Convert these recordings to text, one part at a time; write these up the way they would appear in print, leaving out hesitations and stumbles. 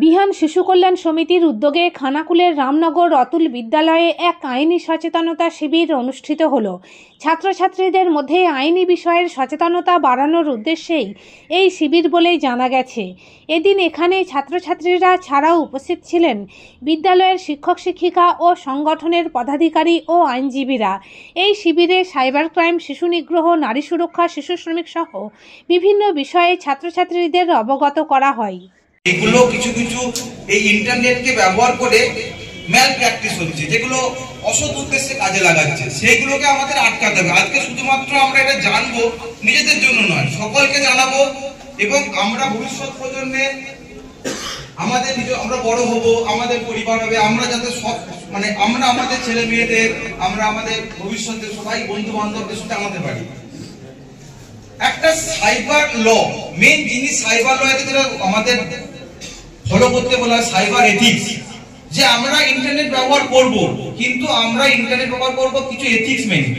বিহান শিশু কল্যাণ সমিতির উদ্যোগে খানাকুলের রামনগর অতুল বিদ্যালয়ে এক আইনি সচেতনতা শিবির অনুষ্ঠিত হলো। ছাত্রছাত্রীদের মধ্যে আইনি বিষয়ের সচেতনতা বাড়ানোর উদ্দেশ্যেই এই শিবির বলেই জানা গেছে। এদিন এখানে ছাত্রছাত্রীরা ছাড়াও উপস্থিত ছিলেন বিদ্যালয়ের শিক্ষক শিক্ষিকা ও সংগঠনের পদাধিকারী ও আইনজীবীরা। এই শিবিরে সাইবার ক্রাইম, শিশু নিগ্রহ, নারী সুরক্ষা, শিশু শ্রমিক সহ বিভিন্ন বিষয়ে ছাত্রছাত্রীদের অবগত করা হয়। এগুলো কিছু কিছু এই ইন্টারনেটকে ব্যবহার করে ম্যাল প্র্যাকটিস হচ্ছে, যেগুলো অসৎ উদ্দেশ্যে কাজে লাগাচ্ছে, সেইগুলোকে আমাদের আটকাতে হবে। আজকে শুধুমাত্র আমরা এটা জানবো, নিজেদের জন্য নয়, সকলকে জানাবো, এবং আমরা ভবিষ্যৎ প্রজন্মে আমরা বড় হব, আমাদের পরিবার হবে, আমরা যাতে সব আমরা আমাদের ছেলে মেয়েদের, আমরা আমাদের ভবিষ্যতে সবাই বন্ধু বান্ধবদের সাথে আমাদের পারি। একটা সাইবার ল, মেন জিনিস সাইবার ল যেটা আমাদের ফলো করতে বলা হয় সাইবার এথিক্স, যে আমরা ইন্টারনেট ব্যবহার করব, কিন্তু আমরা ইন্টারনেট ব্যবহার করব কিছু এথিক্স মেনে।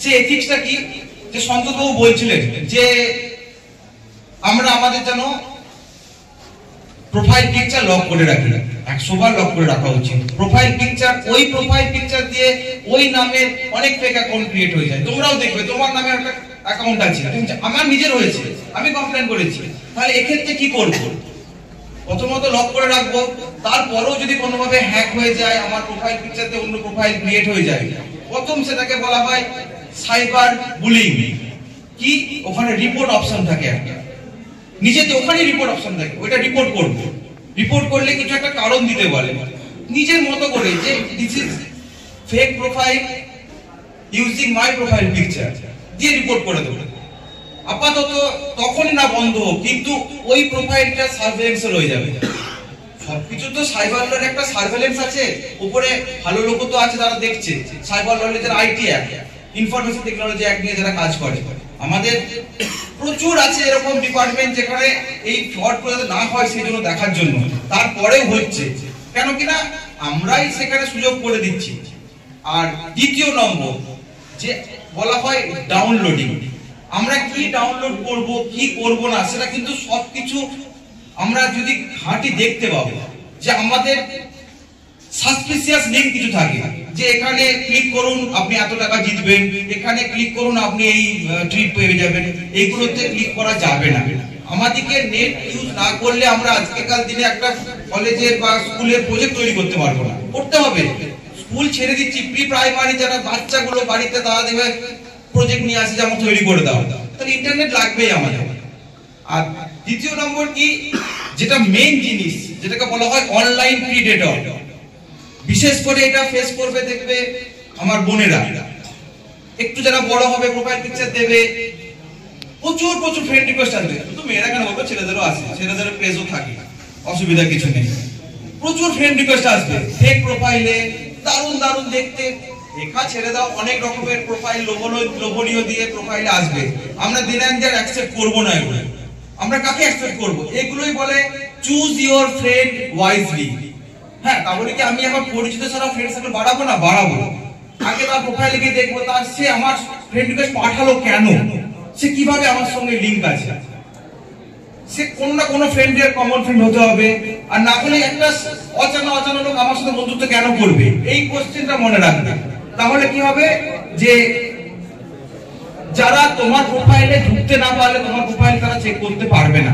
সেই এথিক্সটা কি, যে সন্তোষ বাবু বলছিলেন যে আমরা আমাদের যেন প্রোফাইল পিকচার লক করে রাখি, 100 বার লক করে রাখা উচিত। প্রোফাইল পিকচার, ওই প্রোফাইল পিকচার দিয়ে ওই নামের অনেক ফেক অ্যাকাউন্ট ক্রিয়েট হয়ে যায়। তোমরাও দেখবে তোমার নামে একটা অ্যাকাউন্ট আছে, আমার নিজের হয়েছে, আমি কমপ্লেন করেছি। তাহলে এক্ষেত্রে কি করব? প্রথমত লক করে রাখবো, তারপরেও যদি কোনোভাবে হ্যাক হয়ে যায়, আমার প্রোফাইল পিকচারতে অন্য প্রোফাইল ক্রিয়েট হয়ে যায়, প্রথম সেটাকে বলা হয় সাইবার বুলিং। কি, ওখানে রিপোর্ট অপশন থাকে, একটা নিজেতে ওখানে রিপোর্ট অপশন থাকে, ওইটা রিপোর্ট করব। রিপোর্ট করলে কিছু একটা কারণ দিতে বলে, নিজের মতো করে, যে this is fake profile using my profile picture দিয়ে রিপোর্ট করে দেবো। আপাতত তখনই না বন্ধ, কিন্তু ওই প্রোফাইলটা সার্ভেলেন্স হয়ে যাবে। সবকিছু তো সাইবার লর একটা সার্ভেলেন্স আছে, উপরে ভালো লোক তো আছে, তারা দেখছে। সাইবার লর IT act, information technology act নিয়ে যারা কাজ করে, আমাদের প্রচুর আছে এরকম ডিপার্টমেন্ট যেখানে এই ফ্রড করে না হয় সেই জন্য দেখার জন্য, তারপরেও হচ্ছে কেন কিনা আমরাই সেখানে সুযোগ করে দিচ্ছি। আর দ্বিতীয় নম্বর যে বলা হয় ডাউনলোডিং, আমরা কি ডাউনলোড করব কি করব না সেটা কিন্তু সবকিছু আমরা যদি ঘাঁটি দেখতে পাবো, যে আমাদের সাসপিসিয়াস লিংক কিছু থাকে, যে এখানে ক্লিক করুন আপনি এত টাকা জিতবেন, এখানে ক্লিক করুন আপনি এই ট্রিট পেয়ে যাবেন, এইগুলোতে ক্লিক করা যাবে না। আমাদেরকে নেট ইউজ না করলে আমরা আজকেকার দিনে একটা কলেজের বা স্কুলের প্রজেক্ট তৈরি করতে পারবো না, করতে হবে। স্কুল ছেড়ে দিচ্ছি, প্রি প্রাইমারি যারা বাচ্চাগুলো বাড়িতে, তারা দেখবে প্রজেক্ট নিয়ে আসে, যেমন তৈরি করে দাও, তাহলে ইন্টারনেট লাগবেই আমাদের। আর দ্বিতীয় নম্বর কি, যেটা মেইন জিনিস, যেটাকে বলা হয় অনলাইন প্রিডেটর। বিশেষ করে এটা ফেস করবে দেখবে আমার বোনেরা, একটু যারা বড় হবে, প্রোফাইল পিকচার দেবে, প্রচুর প্রচুর ফ্রেন্ড রিকোয়েস্ট আসবে। শুধু মেয়েরা কেন বলবো, ছেলেদেরও আসে, ছেলেদের পেজও থাকে, অসুবিধা কিছু নেই। প্রচুর ফ্রেন্ড রিকোয়েস্ট আসবে ফেক প্রোফাইলে, দারুণ দারুণ দেখতে, লেখা ছেড়ে দাও, অনেক রকমের প্রোফাইল লোভনীয় দিয়ে প্রোফাইলে আসবে। আমরা দিন একদিন অ্যাকসেপ্ট করব না এগুলো। আমরা কাকে অ্যাকসেপ্ট করব? এগুলোই বলে চুজ ইওর ফ্রেন্ড ওয়াইজলি। হ্যাঁ, তাহলে কি আমি আমার পরিচিত ছাড়া ফ্রেন্ড সার্কেল বাড়াবো না? বাড়াবো। আগে তার প্রোফাইলে গিয়ে দেখবো তার সে আমার ফ্রেন্ড রিকোয়েস্ট পাঠালো কেন, সে কিভাবে আমার সঙ্গে লিংক আছে, সে কোনো না কোনো ফ্রেন্ডের কমন ফ্রেন্ড হতে হবে। আর না হলে একটা অজানা লোক আমার সাথে বন্ধুত্ব কেন করবে, এই কোশ্চেনটা মনে রাখবে। তাহলে কি হবে, যে যারা তোমার প্রোফাইলে ঢুকতে না পারলে তোমার প্রোফাইল তারা চেক করতে পারবে না।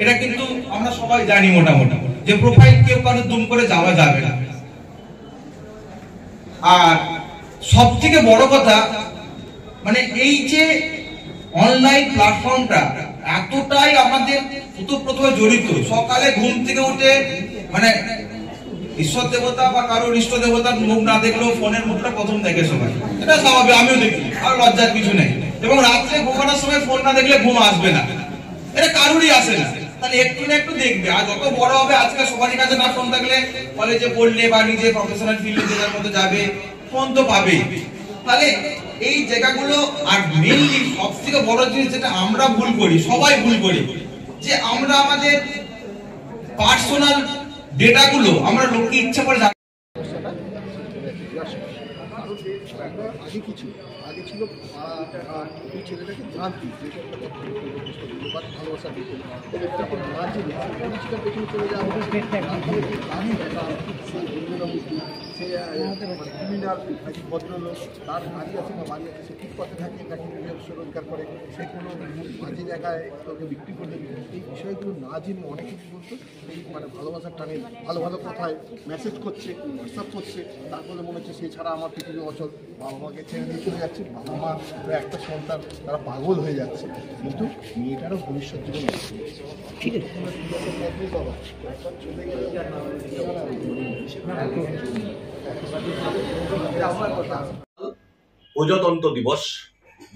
এটা কিন্তু আমরা সবাই জানি মোটামুটি, যে প্রোফাইল কেউ কারো দুম করে যাওয়া যাবে না। আর সব থেকে বড় কথা, এই যে অনলাইন প্ল্যাটফর্মটা এতটাই আমাদের ওতপ্রোতভাবে জড়িত। সকালে ঘুম থেকে উঠে ঈশ্বর দেবতা বা কারোর ইষ্ট দেবতার মুখ না দেখলেও ফোনের মুখটা প্রথম দেখে সবাই, এটা স্বাভাবিক, আমিও দেখি, আর লজ্জার কিছু নেই। এবং রাত্রে ঘুমানোর সময় ফোন না দেখলে ঘুম আসবে না, এটা কারোরই আসে না। তাহলে একটু না একটু দেখবে। আর যত বড় হবে, আজকে সবারই কাছে না ফোন থাকলে, কলেজে পড়লে বা নিজে প্রফেশনাল ফিল্ডে যেটার মধ্যে যাবে, ফোন তো পাবেই। তাহলে এই জায়গাগুলো, আর মেইনলি সব থেকে বড় জিনিস যেটা আমরা ভুল করি, সবাই ভুল করি, যে আমরা আমাদের পার্সোনাল ডেটাগুলো আমরা লোককে ইচ্ছা করে আগে কি ছিল? আগে ছিল ওই ছেলেটাকে জানতি যেটা একটা ভালোবাসা দিত একটা না জেনে পরিচিতার পেছনে চলে যাওয়া সে ক্রিমিনাল নাকি ভদ্রলোক, তার বাড়ি আছে না বাড়ি আছে, সে ঠিক পথে থাকে নাকি ব্যবসা রোজগার করে, সে কোনো মাঝে জায়গায় তোকে বিক্রি করে দেবে, এই বিষয়গুলো না জেনে অনেক কিছু বলতো। এই মানে ভালোবাসার টানে ভালো ভালো কথায় মেসেজ করছে, হোয়াটসঅ্যাপ করছে, তারপরে মনে হচ্ছে সে ছাড়া আমার পৃথিবী অচল, বাবা মাকে ছেড়ে দিয়ে চলে যাচ্ছে, বাবা মা একটা সন্তান তারা পাগল হয়ে যাচ্ছে, কিন্তু মেয়েটারও ভবিষ্যৎ জীবন আছে। ঠিক আছে বাবা চলে গেলে প্রজাতন্ত্র দিবস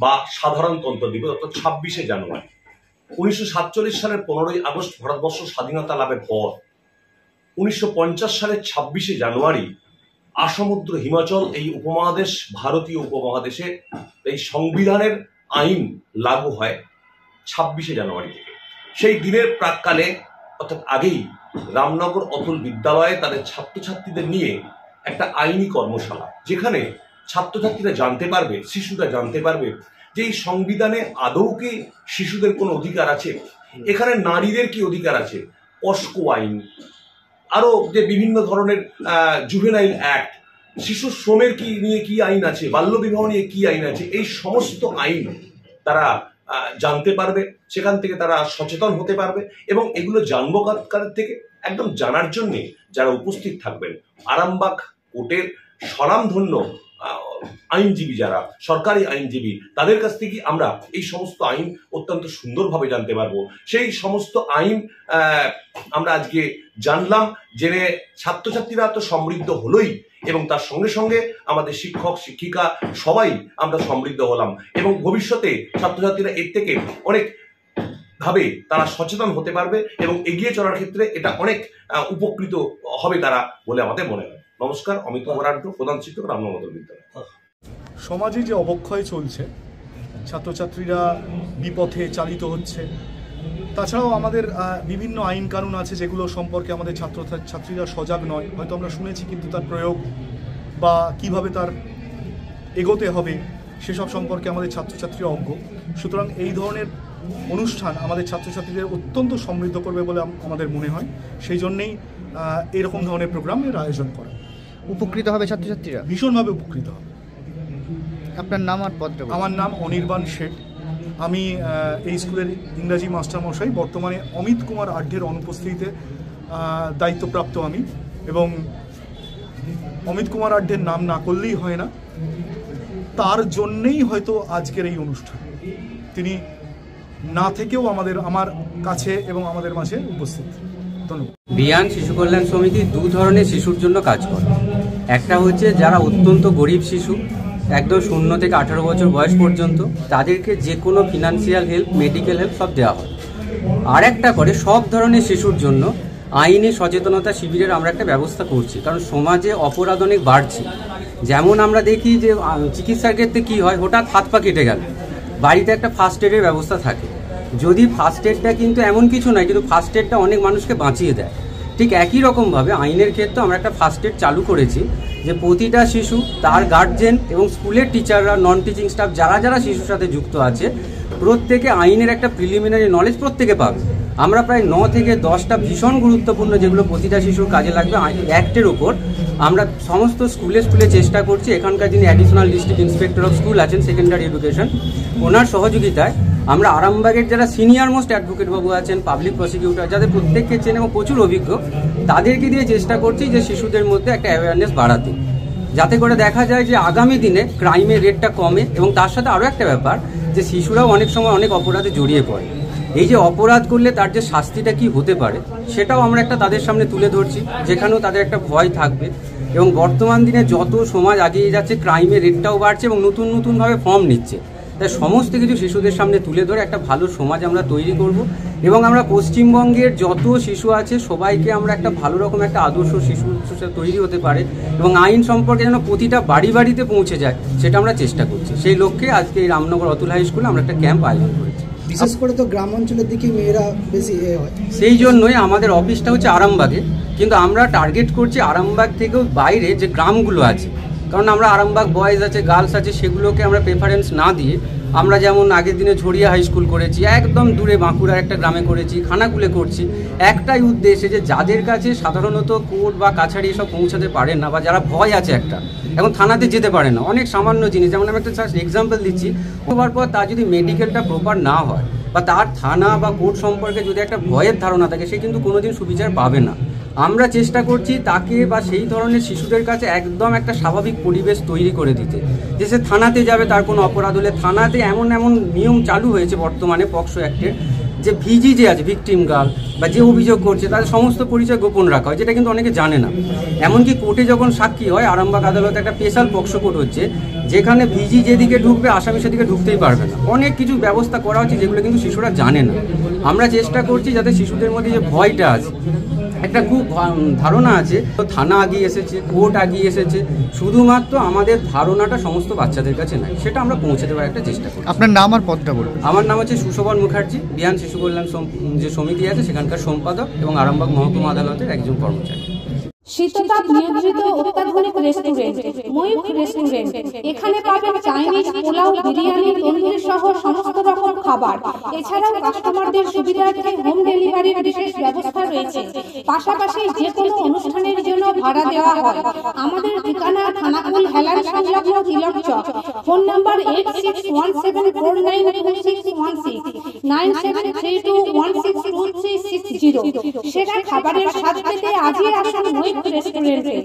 বা সাধারণতন্ত্র দিবস অর্থাৎ 26শে জানুয়ারি 1947 সালের 15ই আগস্ট ভারতবর্ষ স্বাধীনতা লাভের পর 1950 সালের 26শে জানুয়ারি আসমুদ্র হিমাচল এই উপমহাদেশ ভারতীয় উপমহাদেশে এই সংবিধানের আইন লাগু হয় 26শে জানুয়ারি থেকে। সেই দিনের প্রাক্কালে অর্থাৎ আগেই রামনগর অতুল বিদ্যালয়ে তাদের ছাত্রছাত্রীদের নিয়ে একটা আইনি কর্মশালা, যেখানে ছাত্রছাত্রীরা জানতে পারবে, শিশুরা জানতে পারবে যে এই সংবিধানে আদৌ কি শিশুদের কোনো অধিকার আছে, এখানে নারীদের কি অধিকার আছে, পস্কো আইন, আরো যে বিভিন্ন ধরনের জুভেনাইল অ্যাক্ট, শিশু শ্রমের কি নিয়ে কি আইন আছে, বাল্যবিবাহ নিয়ে কি আইন আছে, এই সমস্ত আইন তারা জানতে পারবে, সেখান থেকে তারা সচেতন হতে পারবে এবং এগুলো জানবো কার থেকে, একদম জানার জন্যে যারা উপস্থিত থাকবেন আরামবাগ কোর্টের স্বনামধন্য আইনজীবী, যারা সরকারি আইনজীবী, তাদের কাছ থেকে আমরা এই সমস্ত আইন অত্যন্ত সুন্দরভাবে জানতে পারবো। সেই সমস্ত আইন আমরা আজকে জানলাম, জেনে ছাত্রছাত্রীরা তো সমৃদ্ধ হলোই এবং তার সঙ্গে সঙ্গে আমাদের শিক্ষক শিক্ষিকা সবাই আমরা সমৃদ্ধ হলাম এবং ভবিষ্যতে ছাত্রছাত্রীরা এর থেকে অনেক ভাবে তারা সচেতন হতে পারবে এবং এগিয়ে চলার ক্ষেত্রে এটা অনেক উপকৃত হবে তারা বলে আমাদের মনে হয়। নমস্কার, অমিত কুমার আড্ড, প্রধান শিক্ষক, রামনগর বিদ্যালয়। সমাজে যে অবক্ষয় চলছে, ছাত্রছাত্রীরা বিপথে চালিত হচ্ছে, তাছাড়াও আমাদের বিভিন্ন আইন কানুন আছে যেগুলো সম্পর্কে আমাদের ছাত্রছাত্রীরা সজাগ নয়, হয়তো আমরা শুনেছি কিন্তু তার প্রয়োগ বা কিভাবে তার এগোতে হবে সেসব সম্পর্কে আমাদের ছাত্রছাত্রীরা অজ্ঞ। সুতরাং এই ধরনের অনুষ্ঠান আমাদের ছাত্রছাত্রীদের অত্যন্ত সমৃদ্ধ করবে বলে আমাদের মনে হয়, সেই জন্যেই এরকম ধরনের প্রোগ্রামের আয়োজন করা। উপকৃত হবে ছাত্রছাত্রীরা, ভীষণভাবে উপকৃত হবে। আপনার নাম আর পদটা? আমার নাম অনির্বাণ শেঠ, আমি এই স্কুলের ইংরাজি মাস্টারমশাই, বর্তমানে অমিত কুমার আড্ডের অনুপস্থিতিতে দায়িত্বপ্রাপ্ত আমি, এবং অমিত কুমার আড্ডের নাম না করলেই হয় না, তার জন্যেই হয়তো আজকের এই অনুষ্ঠান। তিনি না থেকেও আমার কাছে এবং আমাদের মাঝে উপস্থিত। ধন্যবাদ। বিয়ান শিশু কল্যাণ সমিতি দু ধরনের শিশুর জন্য কাজ করে। একটা হচ্ছে যারা অত্যন্ত গরিব শিশু, একদম 0 থেকে 18 বছর বয়স পর্যন্ত, তাদেরকে যে কোনো ফিনান্সিয়াল হেল্প, মেডিকেল হেল্প সব দেওয়া হয়। আর একটা করে সব ধরনের শিশুর জন্য আইনি সচেতনতা শিবিরের আমরা একটা ব্যবস্থা করছি, কারণ সমাজে অপরাধ অনেক বাড়ছে। যেমন আমরা দেখি যে চিকিৎসার ক্ষেত্রে কী হয়, হঠাৎ হাত পা কেটে গেল, বাড়িতে একটা ফার্স্ট এডের ব্যবস্থা থাকে, যদি ফার্স্ট এডটা কিন্তু এমন কিছু নয়, কিন্তু ফার্স্ট এডটা অনেক মানুষকে বাঁচিয়ে দেয়। ঠিক একই রকমভাবে আইনের ক্ষেত্রে আমরা একটা ফার্স্ট এড চালু করেছি, যে প্রতিটা শিশু, তার গার্জেন এবং স্কুলের টিচাররা, নন টিচিং স্টাফ যারা যারা শিশুর সাথে যুক্ত আছে, প্রত্যেকে আইনের একটা প্রিলিমিনারি নলেজ প্রত্যেকে পাবে। আমরা প্রায় 9 থেকে 10টা ভীষণ গুরুত্বপূর্ণ, যেগুলো প্রতিটা শিশুর কাজে লাগবে অ্যাক্টের ওপর, আমরা সমস্ত স্কুলে চেষ্টা করছি। এখানকার যিনি additional district inspector of school আছেন সেকেন্ডারি এডুকেশন, ওনার সহযোগিতায় আমরা আরামবাগের যারা সিনিয়র মোস্ট অ্যাডভোকেট বাবু আছেন, পাবলিক প্রসিকিউটর, যাদের প্রত্যেককে চেন এবং প্রচুর অভিজ্ঞ, তাদেরকে দিয়ে চেষ্টা করছি যে শিশুদের মধ্যে একটা অ্যাওয়ারনেস বাড়াতে, যাতে করে দেখা যায় যে আগামী দিনে ক্রাইমের রেটটা কমে। এবং তার সাথে আরও একটা ব্যাপার, যে শিশুরাও অনেক সময় অনেক অপরাধে জড়িয়ে পড়ে, এই যে অপরাধ করলে তার যে শাস্তিটা কি হতে পারে সেটাও আমরা একটা তাদের সামনে তুলে ধরছি, যেখানেও তাদের একটা ভয় থাকবে। এবং বর্তমান দিনে যত সমাজ এগিয়ে যাচ্ছে, ক্রাইমের রেটটাও বাড়ছে এবং নতুনভাবে ফর্ম নিচ্ছে, তাই সমস্ত কিছু শিশুদের সামনে তুলে ধরে একটা ভালো সমাজ আমরা তৈরি করব। এবং আমরা পশ্চিমবঙ্গের যত শিশু আছে সবাইকে আমরা একটা ভালো রকম একটা আদর্শ শিশু তৈরি হতে পারে এবং আইন সম্পর্কে যেন প্রতিটা বাড়িতে পৌঁছে যায়, সেটা আমরা চেষ্টা করছি। সেই লক্ষ্যে আজকে এই রামনগর অতুল হাই স্কুলে আমরা একটা ক্যাম্প আয়োজন করেছি। বিশেষ করে তো গ্রাম অঞ্চলের দিকে মেয়েরা বেশি হয়, সেই জন্যই আমাদের অফিসটা হচ্ছে আরামবাগে, কিন্তু আমরা টার্গেট করছি আরামবাগ থেকেও বাইরে যে গ্রামগুলো আছে কারণ আমরা আরামবাগ বয়েজ আছে, গার্লস আছে, সেগুলোকে আমরা প্রেফারেন্স না দিয়ে আমরা যেমন আগের দিনে ঝরিয়া হাই স্কুল করেছি, একদম দূরে বাঁকুড়ার একটা গ্রামে করেছি, খানাকুলে করছি, একটাই উদ্দেশ্যে যে যাদের কাছে সাধারণত কোর্ট বা কাছারি এসব পৌঁছাতে পারে না, বা যারা ভয় আছে একটা, এখন থানাতে যেতে পারে না, অনেক সামান্য জিনিস, যেমন আমি একটা এক্সাম্পল দিচ্ছি, হওয়ার পর তার যদি মেডিকেলটা প্রপার না হয় বা তার থানা বা কোর্ট সম্পর্কে যদি একটা ভয়ের ধারণা থাকে, সে কিন্তু কোনোদিন সুবিচার পাবে না। আমরা চেষ্টা করছি তাকে বা সেই ধরনের শিশুদের কাছে একদম একটা স্বাভাবিক পরিবেশ তৈরি করে দিতে, যে সে থানাতে যাবে, তার কোনো অপরাধ হলে থানাতে এমন নিয়ম চালু হয়েছে বর্তমানে পক্সো অ্যাক্টের, যে ভিজি যে আছে, ভিকটিম গার্ল, বা যে অভিযোগ করছে তাদের সমস্ত পরিচয় গোপন রাখা হয়, যেটা কিন্তু অনেকে জানে না। এমনকি কোর্টে যখন সাক্ষী হয়, আরামবাগ আদালতে একটা স্পেশাল পক্সো কোর্ট হচ্ছে, যেখানে ভিজি যেদিকে ঢুকবে আসামি সেদিকে ঢুকতেই পারবে না। অনেক কিছু ব্যবস্থা করা হচ্ছে যেগুলো কিন্তু শিশুরা জানে না। আমরা চেষ্টা করছি যাতে শিশুদের মধ্যে যে ভয়টা আছে, একটা খুব ধারণা আছে, থানা আগিয়ে এসেছে, কোর্ট আগিয়ে এসেছে, শুধুমাত্র আমাদের ধারণাটা সমস্ত বাচ্চাদের কাছে নাই, সেটা আমরা পৌঁছে দেওয়ার একটা চেষ্টা করি। আপনার নাম আর পদটা বলুন। আমার নাম হচ্ছে সুশোভন মুখার্জি, বিহান শিশু কল্যাণ যে সমিতি আছে সেখানকার সম্পাদক এবং আরামবাগ মহকুমা আদালতের একজন কর্মচারী। শীততাপ নিয়ন্ত্রিত অত্যাধুনিক রেস্টুরেন্ট ময়ূখ রেস্টুরেন্ট। এখানে পাবেন চাইনিজ, পোলাও, বিরিয়ানি, তন্দুরি সহ সমস্ত রকম খাবার। এছাড়াও কাস্টমারদের সুবিধার্থে হোম ডেলিভারির বিশেষ ব্যবস্থা রয়েছে। পাশাপাশি যে কোনো অনুষ্ঠানের জন্য ভাড়া দেওয়া হয়। আমাদের ঠিকানা খানাকুল হেলান সংলগ্ন তিলক চক। Phone number 8617492616 9732162360। সেরা খাবারের স্বাদ পেতে আজই আসুন ময়ূখ রেস্টুরেন্টে।